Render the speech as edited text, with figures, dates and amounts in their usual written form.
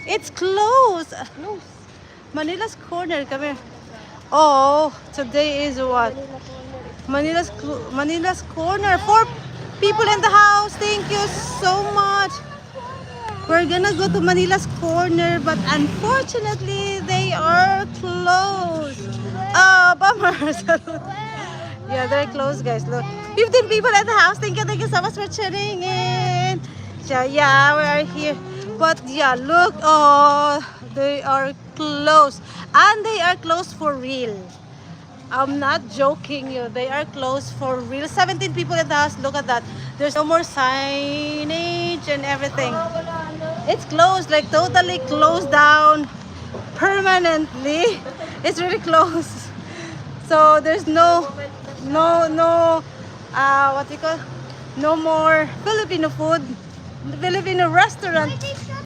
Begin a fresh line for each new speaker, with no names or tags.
It's closed. Manila's Corner. Come here. Oh, today is what? Manila's Corner. 4 people in the house. Thank you so much. We're gonna go to Manila's Corner, but unfortunately, they are closed. Oh, bummer. Yeah, they're closed, guys. Look, 15 people at the house. Thank you so much for tuning in. So, yeah, we are here. But yeah, look, oh, they are closed. And they are closed for real. I'm not joking you. They are closed for real. 17 people in the house. Look at that. There's no more signage and everything. It's closed, like totally closed down permanently. It's really closed. So there's no what you call, no more Filipino food, Filipino restaurant.